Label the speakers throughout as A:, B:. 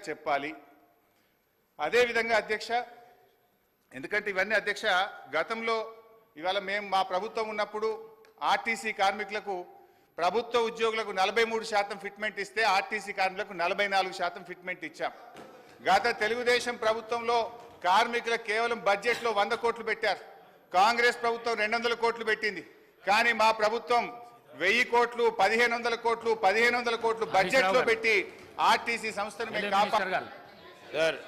A: చెప్పాలి. అదే విధంగా అధ్యక్ష, ఎందుకంటే ఇవన్నీ అధ్యక్ష గతంలో ఇవాళ మేము మా ప్రభుత్వం ఉన్నప్పుడు ఆర్టీసీ కార్మికులకు ప్రభుత్వ ఉద్యోగులకు 43% ఫిట్మెంట్ ఇస్తే ఆర్టీసీ కార్మికులకు 44% ఫిట్మెంట్ ఇచ్చాం. గత తెలుగుదేశం ప్రభుత్వంలో కార్మికులకు కేవలం బడ్జెట్లో 100 కోట్లు పెట్టారు. కాంగ్రెస్ ప్రభుత్వం 200 కోట్లు పెట్టింది. కానీ మా ప్రభుత్వం 1000 కోట్లు 1500 కోట్లు 1500 కోట్లు బడ్జెట్లో పెట్టి ఆర్టీసీ సంస్థను మేము కాపాడాలి.
B: సార్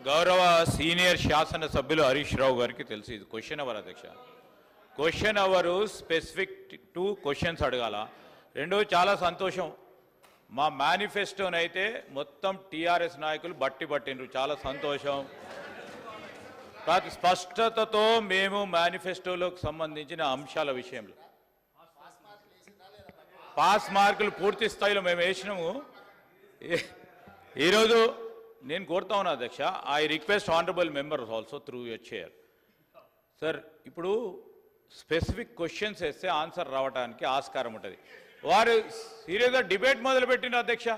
B: గౌరవ సీనియర్ శాసన సభ్యులు హరీష్ రావు గారికి తెలుసు ఇది క్వశ్చన్ అవర్ అధ్యక్ష. Question hour specific to questions అడగాల. రెండో చాలా సంతోషం, మా మేనిఫెస్టోనైతే మొత్తం టీఆర్ఎస్ నాయకులు పట్టిండ్రు, చాలా సంతోషం. స్పష్టతతో మేము మేనిఫెస్టోలోకి సంబంధించిన అంశాల విషయంలో పాస్ మార్కులు పూర్తి స్థాయిలో మేము వేసినాము. ఈరోజు నేను కోరుతా ఉన్నా అధ్యక్ష, I request honourable members also through your chair. Sir ఇప్పుడు స్పెసిఫిక్ క్వశ్చన్స్ వేస్తే ఆన్సర్ రావడానికి ఆస్కారం ఉంటుంది. వారు సీరియస్గా డిబేట్ మొదలుపెట్టిండ్రు అధ్యక్ష.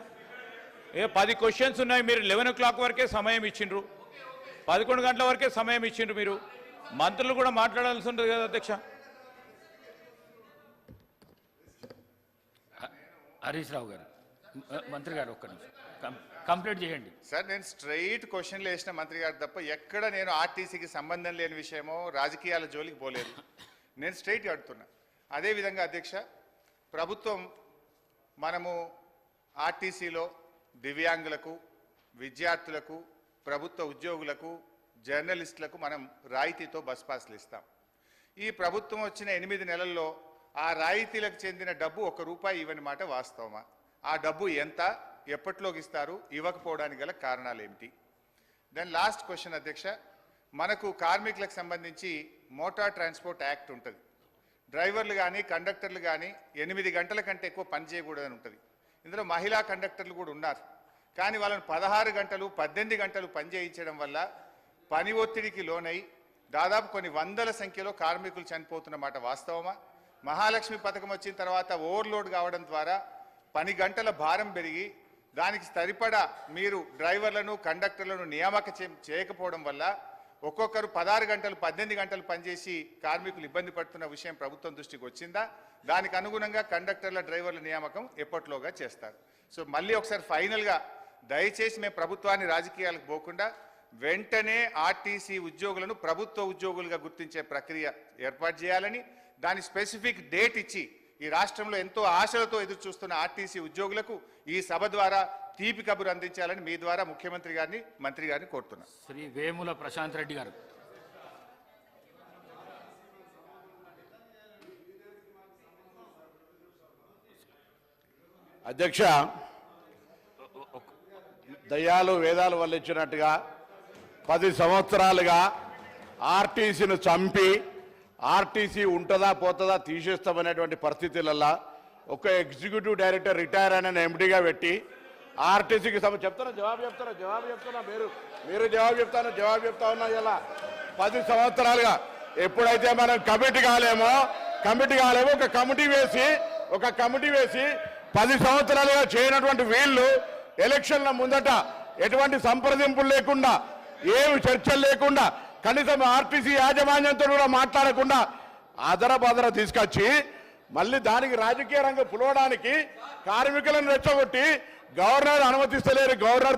B: 10 క్వశ్చన్స్ ఉన్నాయి, మీరు 11 o'clock వరకే సమయం ఇచ్చిండ్రు, 11 గంటల వరకే సమయం ఇచ్చిండ్రు. మీరు మంత్రులు కూడా మాట్లాడాల్సి ఉంటుంది కదా అధ్యక్ష.
C: హరీష్ రావు గారు, మంత్రి గారు ఒక్క నిమిషం కంప్లీట్ చేయండి.
A: సార్ నేను స్ట్రైట్ క్వశ్చన్లు వేసిన మంత్రి గారు తప్ప ఎక్కడ నేను ఆర్టీసీకి సంబంధం లేని విషయమో రాజకీయాల జోలికి పోలేదు. నేను స్ట్రైట్ అడుగుతున్నా. అదేవిధంగా అధ్యక్ష, ప్రభుత్వం మనము ఆర్టీసీలో దివ్యాంగులకు, విద్యార్థులకు, ప్రభుత్వ ఉద్యోగులకు, జర్నలిస్టులకు మనం రాయితీతో బస్ పాస్లు ఇస్తాం. ఈ ప్రభుత్వం వచ్చిన 8 నెలల్లో ఆ రాయితీలకు చెందిన డబ్బు ₹1 ఇవ్వని మాట వాస్తవమా? ఆ డబ్బు ఎంత, ఎప్పట్లోకి ఇస్తారు, ఇవ్వకపోవడానికి గల కారణాలు ఏమిటి? దెన్ లాస్ట్ క్వశ్చన్ అధ్యక్ష, మనకు కార్మికులకు సంబంధించి మోటార్ ట్రాన్స్పోర్ట్ యాక్ట్ ఉంటుంది. డ్రైవర్లు కానీ కండక్టర్లు కానీ 8 గంటల కంటే ఎక్కువ పని చేయకూడదని ఉంటుంది. ఇందులో మహిళా కండక్టర్లు కూడా ఉన్నారు. కానీ వాళ్ళని 16 గంటలు 18 గంటలు పని చేయించడం వల్ల పని ఒత్తిడికి లోనై దాదాపు కొన్ని వందల సంఖ్యలో కార్మికులు చనిపోతున్నమాట వాస్తవమా? మహాలక్ష్మి పథకం వచ్చిన తర్వాత ఓవర్లోడ్ కావడం ద్వారా పని గంటల భారం పెరిగి దానికి సరిపడా మీరు డ్రైవర్లను కండక్టర్లను నియామక చేయకపోవడం వల్ల ఒక్కొక్కరు 16 గంటలు 18 గంటలు పనిచేసి కార్మికులు ఇబ్బంది పడుతున్న విషయం ప్రభుత్వం దృష్టికి వచ్చిందా? దానికి అనుగుణంగా కండక్టర్ల డ్రైవర్ల నియామకం ఎప్పట్లోగా చేస్తారు. సో మళ్ళీ ఒకసారి ఫైనల్గా దయచేసి మేము ప్రభుత్వాన్ని రాజకీయాలకు పోకుండా వెంటనే ఆర్టీసీ ఉద్యోగులను ప్రభుత్వ ఉద్యోగులుగా గుర్తించే ప్రక్రియ ఏర్పాటు చేయాలని, దాని స్పెసిఫిక్ డేట్ ఇచ్చి ఈ రాష్ట్రంలో ఎంతో ఆశలతో ఎదురు చూస్తున్న ఆర్టీసీ ఉద్యోగులకు ఈ సభ ద్వారా తీపి కబురు అందించాలని మీ ద్వారా ముఖ్యమంత్రి గారిని, మంత్రి గారిని కోరుతున్నా.
C: శ్రీ వేముల ప్రశాంత్ రెడ్డి గారు.
D: అధ్యక్ష, దయ్యాలు వేదాలు వల్లించినట్టుగా 10 సంవత్సరాలుగా ఆర్టీసీని చంపి ఆర్టీసీ ఉంటుందా పోతుందా తీసేస్తామనేటువంటి పరిస్థితులల్లో ఒక ఎగ్జిక్యూటివ్ డైరెక్టర్ రిటైర్ అయిన ఎండీగా పెట్టి ఆర్టీసీకి జవాబు చెప్తున్నా మీరు జవాబు చెప్తా ఉన్నా. ఇలా 10 సంవత్సరాలుగా ఎప్పుడైతే మనం కమిటీ కాలేమో ఒక కమిటీ వేసి 10 సంవత్సరాలుగా చేయనటువంటి వీళ్ళు ఎలక్షన్ల ముందట ఎటువంటి సంప్రదింపులు లేకుండా, ఏమి చర్చలు లేకుండా, కనీసం ఆర్టీసీ యాజమాన్యంతో కూడా మాట్లాడకుండా అదర తీసుకొచ్చి మళ్ళీ దానికి రాజకీయ రంగం పులవడానికి కార్మికులను రెచ్చగొట్టి గవర్నర్ అనుమతిస్తలేరు. గవర్నర్